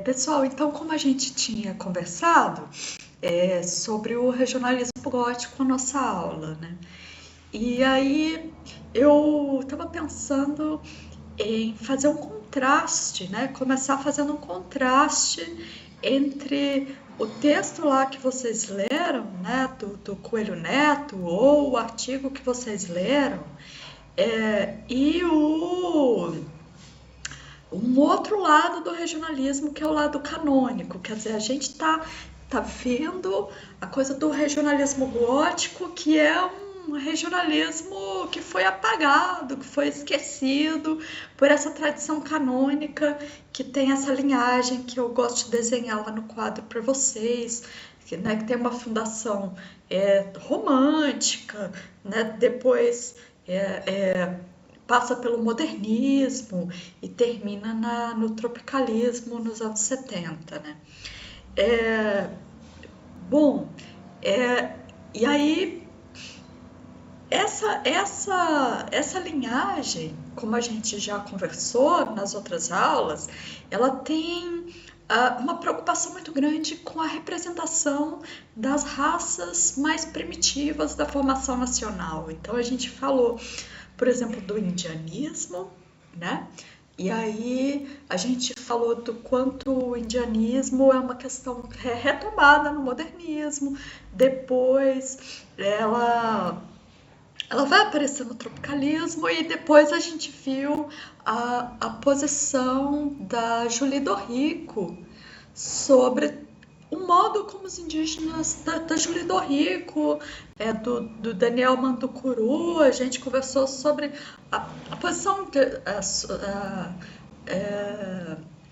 Pessoal, então, como a gente tinha conversado sobre o regionalismo gótico na nossa aula, né? E aí eu estava pensando em fazer um contraste, né? Começar fazendo um contraste entre o texto lá que vocês leram, né, do Coelho Neto, ou o artigo que vocês leram, e um outro lado do regionalismo, que é o lado canônico. Quer dizer, a gente tá vendo a coisa do regionalismo gótico, que é um regionalismo que foi apagado, que foi esquecido por essa tradição canônica, que tem essa linhagem que eu gosto de desenhar lá no quadro para vocês, que tem uma fundação romântica, né? Depois é, é, passa pelo modernismo e termina no tropicalismo nos anos 70, né? É, bom, é, e aí essa linhagem, como a gente já conversou nas outras aulas, ela tem uma preocupação muito grande com a representação das raças mais primitivas da formação nacional. Então a gente falou, por exemplo, do indianismo, né? E aí a gente falou do quanto o indianismo é uma questão retomada no modernismo. Depois ela vai aparecer no tropicalismo, e depois a gente viu a posição da Julie Dorrico sobre o modo como os indígenas da Julie Dorrico, do Daniel Manducuru. A gente conversou sobre a posição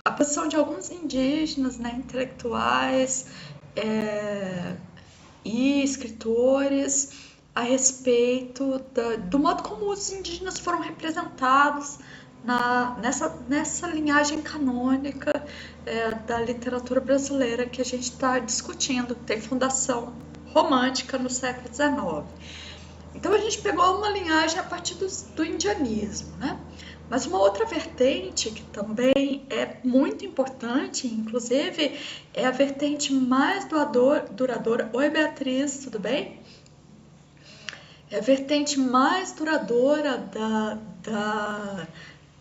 a posição de alguns indígenas, né, intelectuais, é, e escritores a respeito do modo como os indígenas foram representados nessa linhagem canônica da literatura brasileira que a gente está discutindo, que tem fundação romântica no século XIX. Então a gente pegou uma linhagem a partir do indianismo, né? Mas uma outra vertente que também é muito importante, inclusive, é a vertente mais duradoura. Oi, Beatriz, tudo bem? É a vertente mais duradoura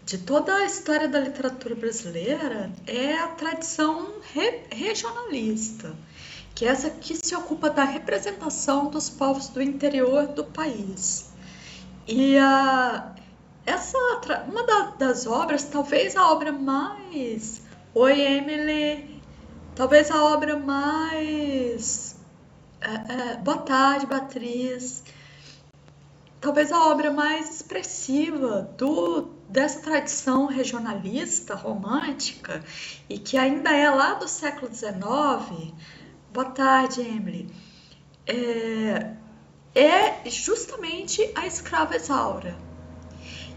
de toda a história da literatura brasileira, é a tradição regionalista, que é essa que se ocupa da representação dos povos do interior do país. E uma das obras, talvez a obra mais. Oi, Emily! Talvez a obra mais. Boa tarde, Beatriz! Talvez a obra mais expressiva dessa tradição regionalista, romântica, e que ainda é lá do século XIX. Boa tarde, Emily! É justamente a Escrava Isaura.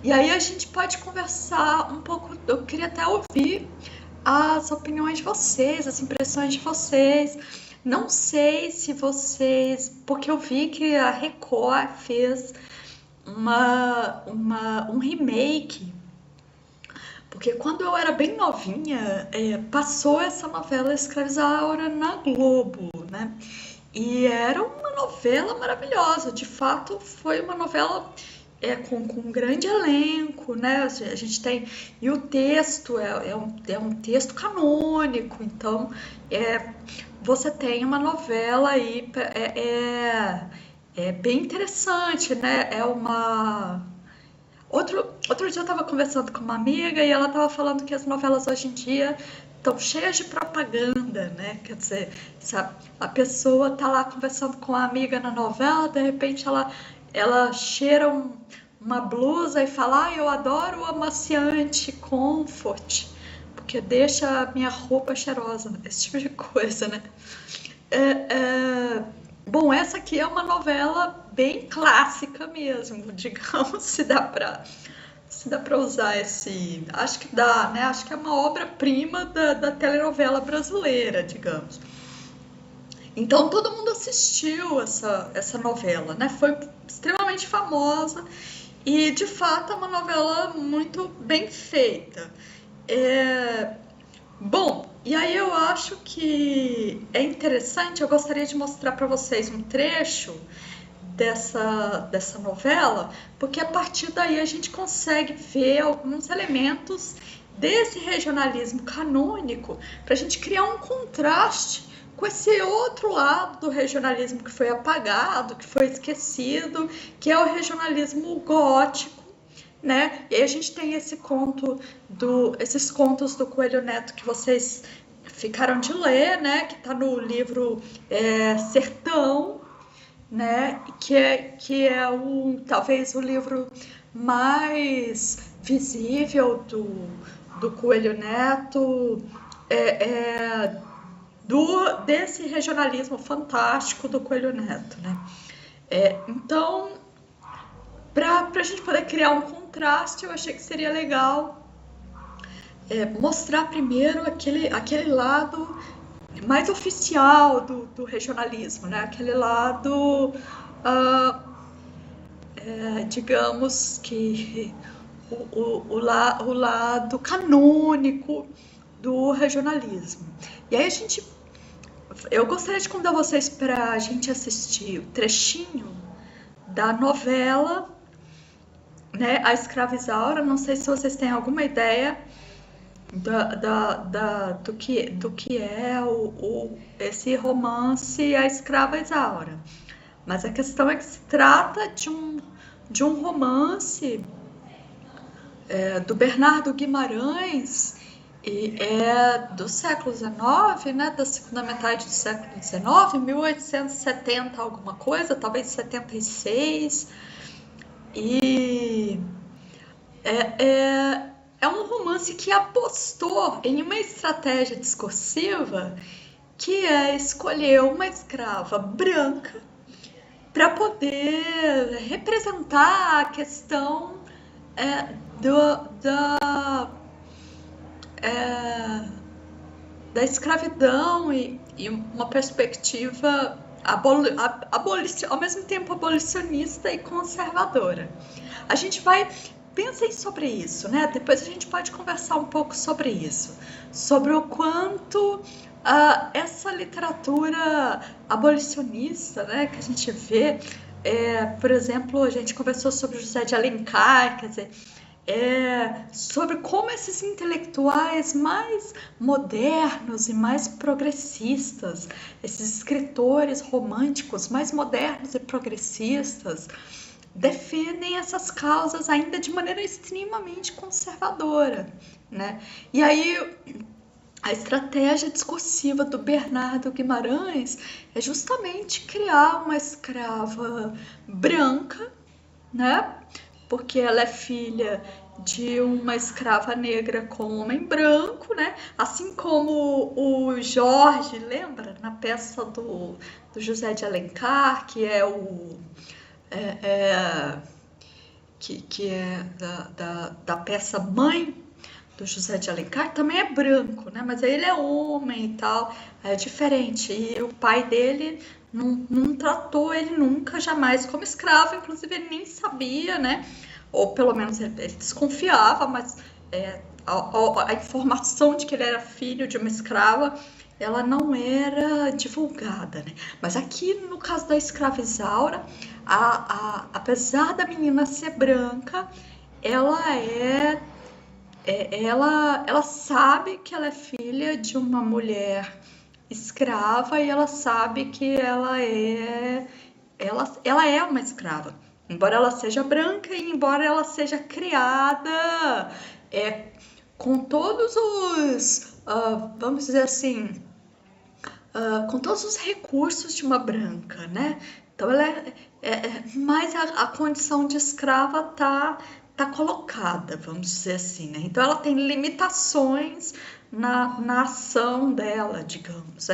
E aí a gente pode conversar um pouco. Eu queria até ouvir as opiniões de vocês, as impressões de vocês. Não sei se vocês. Porque eu vi que a Record fez um remake. Porque quando eu era bem novinha, passou essa novela Escrava Isaura na Globo, né? E era uma novela maravilhosa. De fato, foi uma novela com um grande elenco, né? A gente tem. E o texto é um texto canônico, então é, você tem uma novela aí, é bem interessante, né? Outro dia eu estava conversando com uma amiga e ela estava falando que as novelas hoje em dia estão cheias de propaganda, né? Quer dizer, se a pessoa tá lá conversando com a amiga na novela, de repente ela cheira uma blusa e fala: eu adoro o amaciante Comfort, porque deixa a minha roupa cheirosa, esse tipo de coisa, né? É, é, Bom, essa aqui é uma novela bem clássica mesmo, digamos, se dá para usar esse. Acho que dá, né? Acho que é uma obra-prima da telenovela brasileira, digamos. Então todo mundo assistiu essa novela, né? Foi extremamente famosa e de fato é uma novela muito bem feita. É, Bom, e aí eu acho que é interessante, eu gostaria de mostrar para vocês um trecho dessa novela, porque a partir daí a gente consegue ver alguns elementos desse regionalismo canônico para a gente criar um contraste com esse outro lado do regionalismo que foi apagado, que foi esquecido, que é o regionalismo gótico, né? E aí a gente tem esses contos do Coelho Neto que vocês ficaram de ler, né? Que está no livro Sertão, né? Que é talvez o livro mais visível do Coelho Neto, é, é, desse regionalismo fantástico do Coelho Neto, né? Então, para a gente poder criar um contraste, eu achei que seria legal mostrar primeiro aquele lado mais oficial do regionalismo, né? Aquele lado, ah, digamos que o lado canônico do regionalismo. E aí eu gostaria de convidar vocês para a gente assistir o trechinho da novela, né, A Escrava Isaura. Não sei se vocês têm alguma ideia do que é esse romance A Escrava Isaura. Mas a questão é que se trata de um romance do Bernardo Guimarães, e é do século XIX, né, da segunda metade do século XIX, 1870 alguma coisa, talvez 76. E é um romance que apostou em uma estratégia discursiva que é escolher uma escrava branca para poder representar a questão é, do, da, é, da escravidão e uma perspectiva ao mesmo tempo abolicionista e conservadora. A gente vai. Pensem sobre isso, né? Depois a gente pode conversar um pouco sobre isso, sobre o quanto essa literatura abolicionista, né, que a gente vê, por exemplo, a gente conversou sobre José de Alencar, quer dizer, sobre como esses intelectuais mais modernos e mais progressistas, esses escritores românticos mais modernos e progressistas, defendem essas causas ainda de maneira extremamente conservadora, né? E aí a estratégia discursiva do Bernardo Guimarães é justamente criar uma escrava branca, né? Porque ela é filha de uma escrava negra com um homem branco, né? Assim como o Jorge, lembra? Na peça do José de Alencar, que é o é, é, que é da peça Mãe do José de Alencar, também é branco, né? Mas aí ele é homem e tal, é diferente. E o pai dele não tratou ele nunca, jamais como escravo, inclusive ele nem sabia, né? Ou pelo menos ele desconfiava, mas a informação de que ele era filho de uma escrava, ela não era divulgada, né? Mas aqui no caso da escrava Isaura, apesar da menina ser branca, ela ela sabe que ela é filha de uma mulher escrava e ela sabe que ela é uma escrava. Embora ela seja branca e embora ela seja criada é, com todos vamos dizer assim, com todos os recursos de uma branca, né? Então ela mas a condição de escrava tá colocada, vamos dizer assim, né? Então ela tem limitações na ação dela, digamos.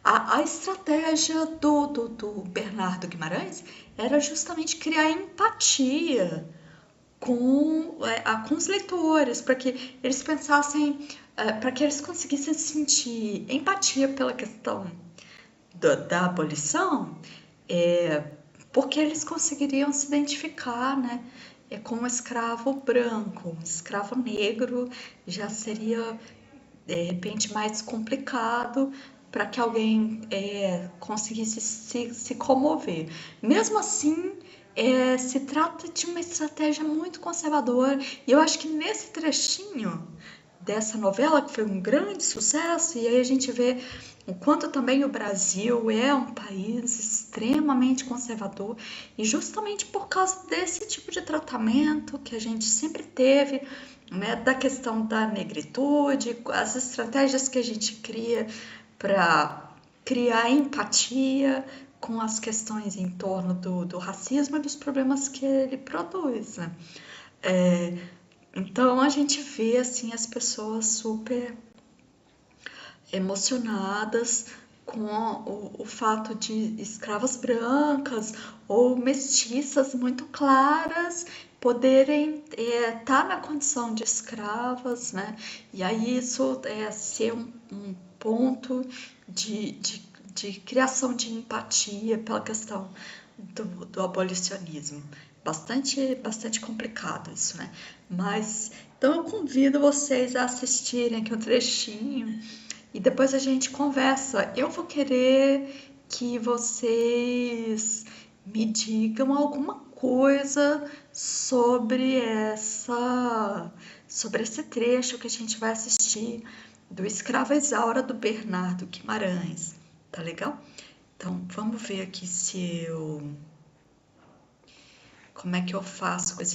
A estratégia do Bernardo Guimarães era justamente criar empatia com os leitores, para que eles pensassem, para que eles conseguissem sentir empatia pela questão da abolição, é, porque eles conseguiriam se identificar, né, com um escravo branco. Um escravo negro já seria de repente mais complicado para que alguém conseguisse se comover. Mesmo assim, se trata de uma estratégia muito conservadora, e eu acho que nesse trechinho dessa novela, que foi um grande sucesso, e aí a gente vê o quanto também o Brasil é um país extremamente conservador, e justamente por causa desse tipo de tratamento que a gente sempre teve, né, da questão da negritude, as estratégias que a gente cria para criar empatia com as questões em torno do racismo e dos problemas que ele produz, né? É, então a gente vê assim as pessoas super emocionadas com o fato de escravas brancas ou mestiças muito claras poderem estar na condição de escravas, né? E aí isso ser um ponto de, de, de criação de empatia pela questão do abolicionismo. Bastante complicado isso, né? Mas então eu convido vocês a assistirem aqui um trechinho e depois a gente conversa. Eu vou querer que vocês me digam alguma coisa sobre esse trecho que a gente vai assistir do Escrava Isaura do Bernardo Guimarães. Tá legal? Então, vamos ver aqui se eu como é que eu faço com esse